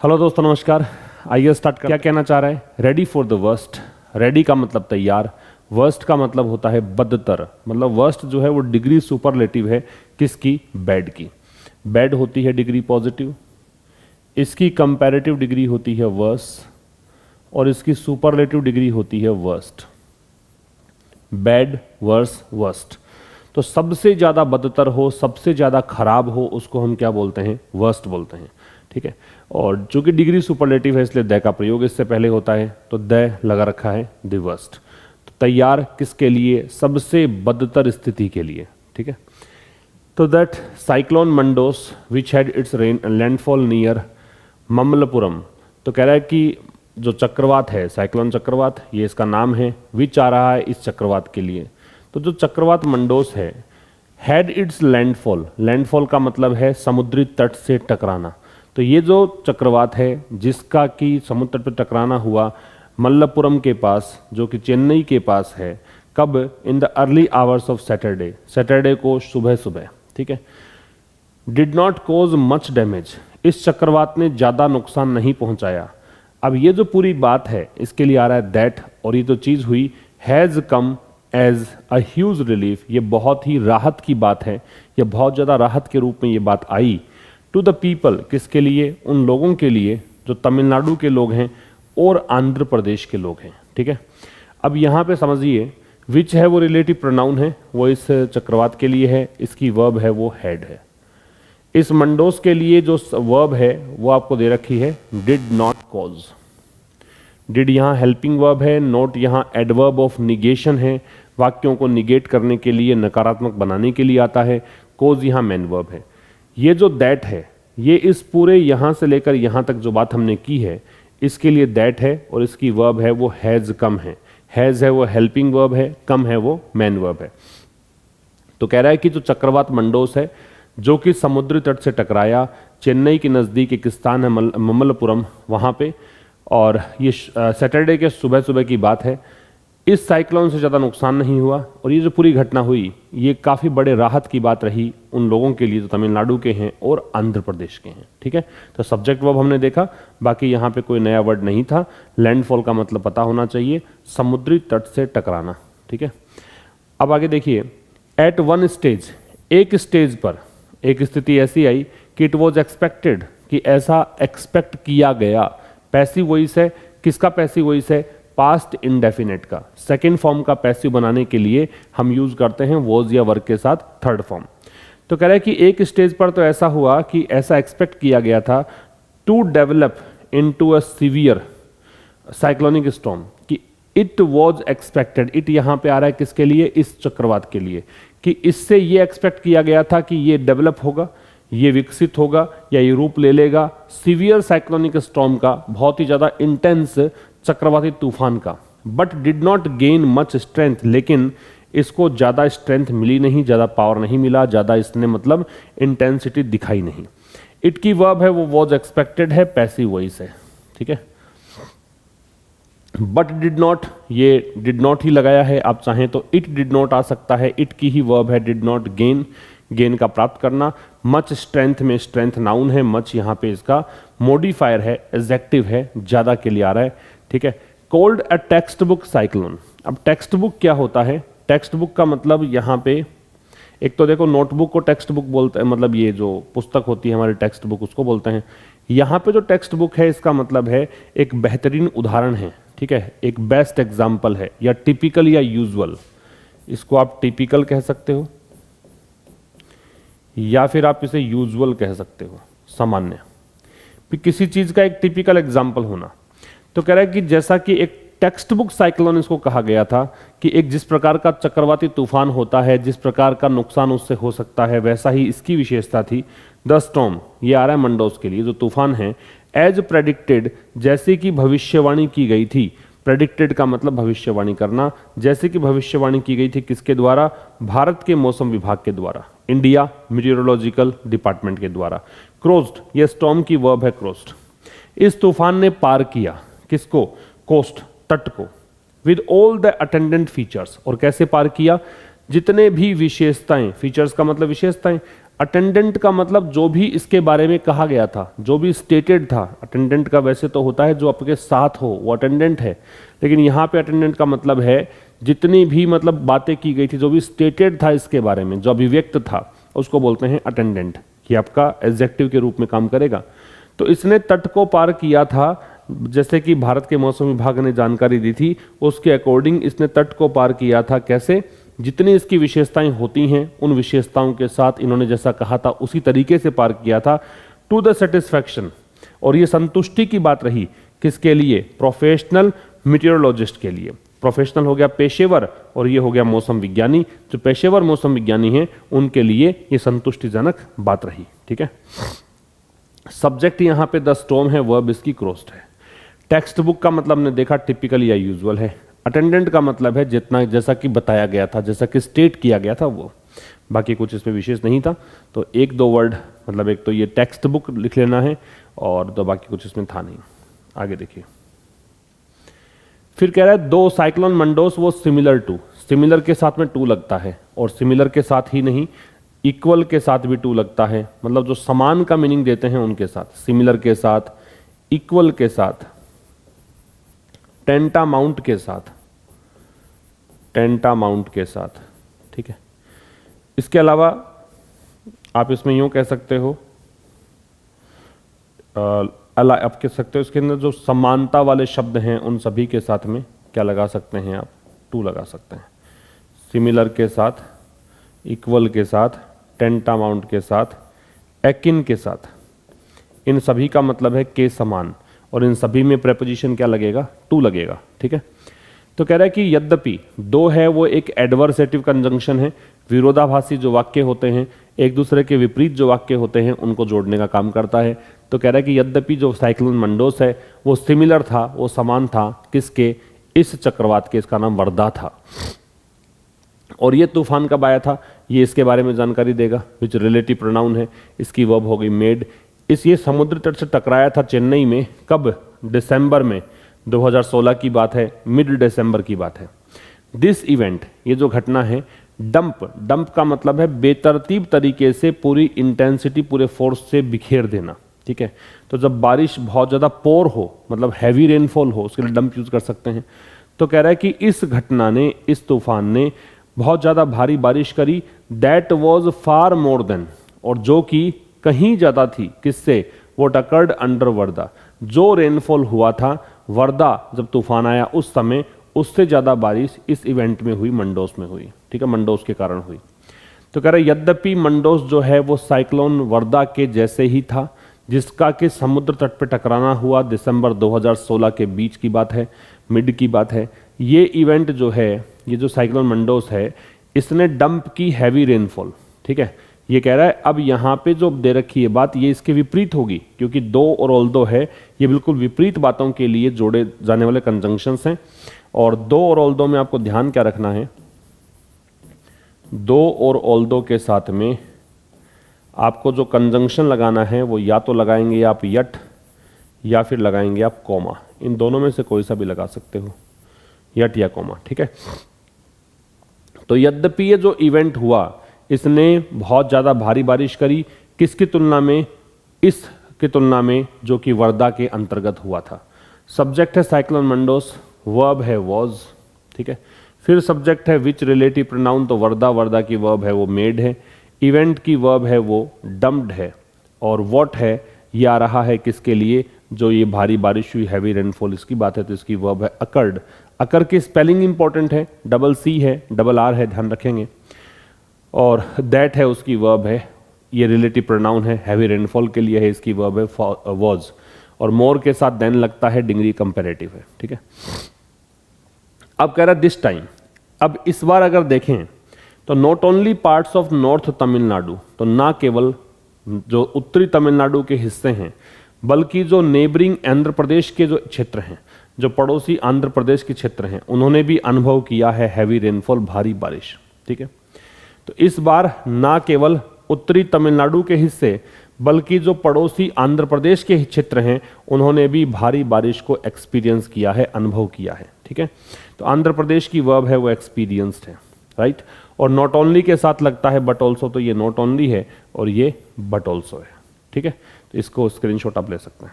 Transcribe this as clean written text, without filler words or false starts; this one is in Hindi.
हेलो दोस्तों, नमस्कार। आइए स्टार्ट कर। क्या कहना चाह रहा है? Ready for the worst. Ready का मतलब तैयार, वर्स्ट का मतलब होता है बदतर। मतलब वर्स्ट जो है वो डिग्री सुपरलेटिव है किसकी? बैड की। बैड होती है डिग्री पॉजिटिव, इसकी कंपैरेटिव डिग्री होती है वर्स, और इसकी सुपरलेटिव डिग्री होती है वर्स्ट। Bad, verse, worst. तो सबसे ज़्यादा बदतर हो, सबसे ज़्यादा खराब हो, उसको हम क्या बोलते हैं? वर्स्ट बोलते हैं। ठीक है। और जो कि डिग्री सुपरलेटिव है इसलिए द का प्रयोग इससे पहले होता है, तो द लगा रखा है द वर्स्ट। तो तैयार किसके लिए? सबसे बदतर स्थिति के लिए। ठीक है। तो that cyclone Mandous which had its landfall near Mamallapuram. तो कह रहा है कि जो चक्रवात है, साइक्लोन चक्रवात, ये इसका नाम है। विच आ रहा है इस चक्रवात के लिए। तो जो चक्रवात मंडोस है, हैड इट्स लैंडफॉल। लैंडफॉल का मतलब है समुद्री तट से टकराना। तो ये जो चक्रवात है जिसका कि समुद्र तट पर टकराना हुआ मल्लपुरम के पास, जो कि चेन्नई के पास है, कब? In the early hours of Saturday. Saturday को सुबह सुबह। ठीक है। Did not cause much damage. इस चक्रवात ने ज़्यादा नुकसान नहीं पहुंचाया। अब ये जो पूरी बात है इसके लिए आ रहा है दैट, और ये जो चीज़ हुई has come as a huge relief. ये बहुत ही राहत की बात है, ये बहुत ज़्यादा राहत के रूप में ये बात आई। टू द पीपल, किसके लिए? उन लोगों के लिए जो तमिलनाडु के लोग हैं और आंध्र प्रदेश के लोग हैं। ठीक है। अब यहाँ पे समझिए विच है वो रिलेटिव प्रोनाउन है, वो इस चक्रवात के लिए है। इसकी वर्ब है वो हैड है। इस मंडोस के लिए जो वर्ब है वो आपको दे रखी है डिड नॉट कॉज। डिड यहाँ हेल्पिंग वर्ब है, नॉट यहाँ एडवर्ब ऑफ निगेशन है, वाक्यों को निगेट करने के लिए, नकारात्मक बनाने के लिए आता है। कॉज यहाँ मेन वर्ब है। ये जो दैट है, ये इस पूरे यहाँ से लेकर यहाँ तक जो बात हमने की है इसके लिए दैट है, और इसकी वर्ब है वो हैज़ कम है। हैज़ है वो हेल्पिंग वर्ब है, कम है वो मेन वर्ब है। तो कह रहा है कि जो चक्रवात मंडोस है जो कि समुद्री तट से टकराया, चेन्नई के नज़दीक एक स्थान है ममल्लपुरम, वहाँ पे, और ये सैटरडे के सुबह सुबह की बात है। इस साइक्लोन से ज़्यादा नुकसान नहीं हुआ, और ये जो पूरी घटना हुई ये काफ़ी बड़े राहत की बात रही उन लोगों के लिए जो तमिलनाडु के हैं और आंध्र प्रदेश के हैं। ठीक है। तो सब्जेक्ट वर्ब हमने देखा, बाकी यहाँ पे कोई नया वर्ड नहीं था। लैंडफॉल का मतलब पता होना चाहिए, समुद्री तट से टकराना। ठीक है। अब आगे देखिए, एट वन स्टेज, एक स्टेज पर एक स्थिति ऐसी आई कि इट वॉज एक्सपेक्टेड, कि ऐसा एक्सपेक्ट किया गया। पैसिव वॉइस है, किसका पैसिव वॉइस है? पास्ट इंडेफिनेट का। सेकेंड फॉर्म का पैसिव बनाने के लिए हम यूज करते हैं वॉज या वर्ग के साथ थर्ड फॉर्म। तो कह रहा है कि एक स्टेज पर तो ऐसा हुआ कि ऐसा एक्सपेक्ट किया गया था to develop into a severe cyclonic storm, कि इट वॉज एक्सपेक्टेड। इट यहाँ पे आ रहा है किसके लिए? इस चक्रवात के लिए, कि इससे ये एक्सपेक्ट किया गया था कि ये डेवलप होगा, ये विकसित होगा या ये रूप ले लेगा सीवियर साइक्लोनिक स्टॉर्म का, बहुत ही ज़्यादा इंटेंस चक्रवाती तूफान का। But did not gain much strength, लेकिन इसको ज़्यादा स्ट्रेंथ मिली नहीं, ज़्यादा पावर नहीं मिला, ज़्यादा इसने मतलब इंटेंसिटी दिखाई नहीं। इट की वर्ब है वो वॉज एक्सपेक्टेड है, पैसिव वॉइस है। ठीक है। बट डिड नॉट, ये डिड नॉट ही लगाया है, आप चाहें तो इट डिड नॉट आ सकता है। इट की ही वर्ब है डिड नॉट गेन, गेन का प्राप्त करना। मच स्ट्रेंथ में स्ट्रेंथ नाउन है, मच यहाँ पे इसका मॉडिफायर है, एडजेक्टिव है, ज़्यादा के लिए आ रहा है। ठीक है। Called a text book cyclone. अब टेक्स्ट बुक क्या होता है? टेक्स्ट बुक का मतलब यहाँ पे एक तो देखो नोटबुक को टेक्स्ट बुक बोलते हैं, मतलब ये जो पुस्तक होती है हमारी टेक्स्ट बुक उसको बोलते हैं। यहाँ पे जो टेक्स्ट बुक है इसका मतलब है एक बेहतरीन उदाहरण है। ठीक है। एक बेस्ट एग्जाम्पल है, या टिपिकल या यूजुअल। इसको आप टिपिकल कह सकते हो या फिर आप इसे यूजुअल कह सकते हो, सामान्य। फिर किसी चीज़ का एक टिपिकल एग्जाम्पल होना। तो कह रहा है कि जैसा कि एक टेक्स्ट बुक साइक्लोन इसको कहा गया था, कि एक जिस प्रकार का चक्रवाती तूफान होता है, जिस प्रकार का नुकसान उससे हो सकता है, वैसा ही इसकी विशेषता थी। द स्टॉर्म, ये आ रहा है मंडोस के लिए, जो तूफान है, एज प्रेडिक्टेड, जैसे कि भविष्यवाणी की गई थी। प्रेडिक्टेड का मतलब भविष्यवाणी करना, जैसे कि भविष्यवाणी की गई थी किसके द्वारा? भारत के मौसम विभाग के द्वारा, इंडिया मीटियोरोलॉजिकल डिपार्टमेंट के द्वारा। क्रोस्ड, ये स्टॉर्म की वर्ब है क्रोस्ड। इस तूफान ने पार किया किसको? कोस्ट, तट को। With all the attendant features, और कैसे पार किया? जितने भी विशेषताएं, फीचर्स का मतलब विशेषताएं, अटेंडेंट का मतलब जो भी इसके बारे में कहा गया था, जो भी स्टेटेड था। अटेंडेंट का वैसे तो होता है जो आपके साथ हो, वो अटेंडेंट है, लेकिन यहाँ पे अटेंडेंट का मतलब है जितनी भी मतलब बातें की गई थी, जो भी स्टेटेड था इसके बारे में, जो अभिव्यक्त था, उसको बोलते हैं अटेंडेंट। ये आपका एडजेक्टिव के रूप में काम करेगा। तो इसने तट को पार किया था, जैसे कि भारत के मौसम विभाग ने जानकारी दी थी, उसके अकॉर्डिंग इसने तट को पार किया था। कैसे? जितनी इसकी विशेषताएं होती हैं उन विशेषताओं के साथ इन्होंने जैसा कहा था उसी तरीके से पार किया था, टू द सेटिस्फैक्शन। और ये संतुष्टि की बात रही किसके लिए? प्रोफेशनल मीटेरोलॉजिस्ट के लिए। प्रोफेशनल हो गया पेशेवर, और ये हो गया मौसम विज्ञानी। जो पेशेवर मौसम विज्ञानी हैं उनके लिए ये संतुष्टिजनक बात रही। ठीक है। सब्जेक्ट यहाँ पे द स्टॉर्म है, वर्ब इसकी क्रॉस्ड है। टेक्स्ट बुक का मतलब ने देखा टिपिकल या यूजुअल है। अटेंडेंट का मतलब है जितना, जैसा कि बताया गया था, जैसा कि स्टेट किया गया था वो, बाकी कुछ इसमें विशेष नहीं था। तो एक दो वर्ड, मतलब एक तो ये टेक्स्ट बुक लिख लेना है, और तो बाकी कुछ इसमें था नहीं। आगे देखिए, फिर कह रहा है दो साइक्लोन मंडोस वो सिमिलर टू। सिमिलर के साथ में टू लगता है, और सिमिलर के साथ ही नहीं, इक्वल के साथ भी टू लगता है। मतलब जो समान का मीनिंग देते हैं उनके साथ, सिमिलर के साथ, इक्वल के साथ, टेंटामाउंट के साथ, टेंटामाउंट के साथ। ठीक है। इसके अलावा आप इसमें यूं कह सकते हो, आप कह सकते हो इसके अंदर जो समानता वाले शब्द हैं उन सभी के साथ में क्या लगा सकते हैं आप? टू लगा सकते हैं। सिमिलर के साथ, इक्वल के साथ, टेंटामाउंट के साथ, एकिन के साथ, इन सभी का मतलब है के समान, और इन सभी में प्रेपोजिशन क्या लगेगा? टू लगेगा। ठीक है। तो कह रहा है कि यद्यपि दो है वो एक एडवर्सेटिव कंजंक्शन है। विरोधाभासी जो वाक्य होते हैं, एक दूसरे के विपरीत जो वाक्य होते हैं, उनको जोड़ने का काम करता है। तो कह रहा है कि यद्यपि जो साइक्लोन मंडोस है वो सिमिलर था, वो समान था किसके? इस चक्रवात के। इसका नाम वर्धा था। और ये तूफान कब आया था ये इसके बारे में जानकारी देगा। विच रिलेटिव प्रोनाउन है, इसकी वर्ब हो गई मेड। ये समुद्र तट से टकराया था चेन्नई में, कब? दिसंबर में 2016 की बात है, मिड दिसंबर की बात है। दिस इवेंट, ये जो घटना है, डंप का मतलब है बेतरतीब तरीके से, पूरी इंटेंसिटी, पूरे फोर्स से बिखेर देना। ठीक है। तो जब बारिश बहुत ज़्यादा पोर हो, मतलब हैवी रेनफॉल हो, उसके लिए डंप यूज कर सकते हैं। तो कह रहा है कि इस घटना ने, इस तूफान ने बहुत ज़्यादा भारी बारिश करी। That was far more than, और जो कि कहीं ज़्यादा थी किससे? What occurred under Wardha. जो रेनफॉल हुआ था वर्धा जब तूफान आया उस समय, उससे ज़्यादा बारिश इस इवेंट में हुई, मंडोस में हुई। ठीक है। मंडोस के कारण हुई। तो कह रहे यद्यपि मंडोस जो है वो साइक्लोन वर्धा के जैसे ही था, जिसका कि समुद्र तट पर टकराना हुआ दिसंबर 2016 के बीच की बात है, मिड की बात है। ये इवेंट जो है, ये जो साइक्लोन मंडोस है, इसने डंप की हैवी रेनफॉल। ठीक है। ये कह रहा है अब यहाँ पे जो दे रखी है बात, ये इसके विपरीत होगी, क्योंकि दो और ऑल्दो है, ये बिल्कुल विपरीत बातों के लिए जोड़े जाने वाले कंजंक्शंस हैं। और दो और ऑल्दो में आपको ध्यान क्या रखना है? दो और ऑल्दो के साथ में आपको जो कंजंक्शन लगाना है वो या तो लगाएंगे आप यट, या फिर लगाएंगे आप कॉमा। इन दोनों में से कोई सा भी लगा सकते हो, यट या कॉमा। ठीक है। तो यद्यपि ये जो इवेंट हुआ, इसने बहुत ज़्यादा भारी बारिश करी, किसकी तुलना में? इसकी तुलना में जो कि वर्धा के अंतर्गत हुआ था। सब्जेक्ट है साइक्लोन मंडोस, वर्ब है वॉज। ठीक है। फिर सब्जेक्ट है विच रिलेटिव प्रोनाउन, तो वर्धा की वर्ब है वो मेड है। इवेंट की वर्ब है वो डम्प्ड है। और वॉट है, ये आ रहा है किसके लिए? जो ये भारी बारिश हुई, हैवी रेनफॉल, इसकी बात है, तो इसकी वर्ब है अकर्ड। अकर की स्पेलिंग इंपॉर्टेंट है, डबल सी है, डबल आर है, ध्यान रखेंगे। और दैट है उसकी वर्ब है, ये रिलेटिव प्रोनाउन है, हैवी रेनफॉल के लिए है, इसकी वर्ब है वॉज। और मोर के साथ देन लगता है, डिग्री कंपैरेटिव है। ठीक है। अब कह रहा है दिस टाइम, अब इस बार अगर देखें तो not only parts of north Tamil Nadu, तो ना केवल जो उत्तरी तमिलनाडु के हिस्से हैं, बल्कि जो नेबरिंग आंध्र प्रदेश के जो क्षेत्र हैं, जो पड़ोसी आंध्र प्रदेश के क्षेत्र हैं, उन्होंने भी अनुभव किया है हैवी रेनफॉल, भारी बारिश। ठीक है। तो इस बार ना केवल उत्तरी तमिलनाडु के हिस्से, बल्कि जो पड़ोसी आंध्र प्रदेश के क्षेत्र हैं, उन्होंने भी भारी बारिश को एक्सपीरियंस किया है, अनुभव किया है। ठीक है। तो आंध्र प्रदेश की वर्ब है वो एक्सपीरियंस्ड है। राइट। और नॉट ओनली के साथ लगता है बट ऑल्सो, तो ये नॉट ओनली है और ये बट ऑल्सो है, ठीक है। तो इसको स्क्रीनशॉट आप ले सकते हैं।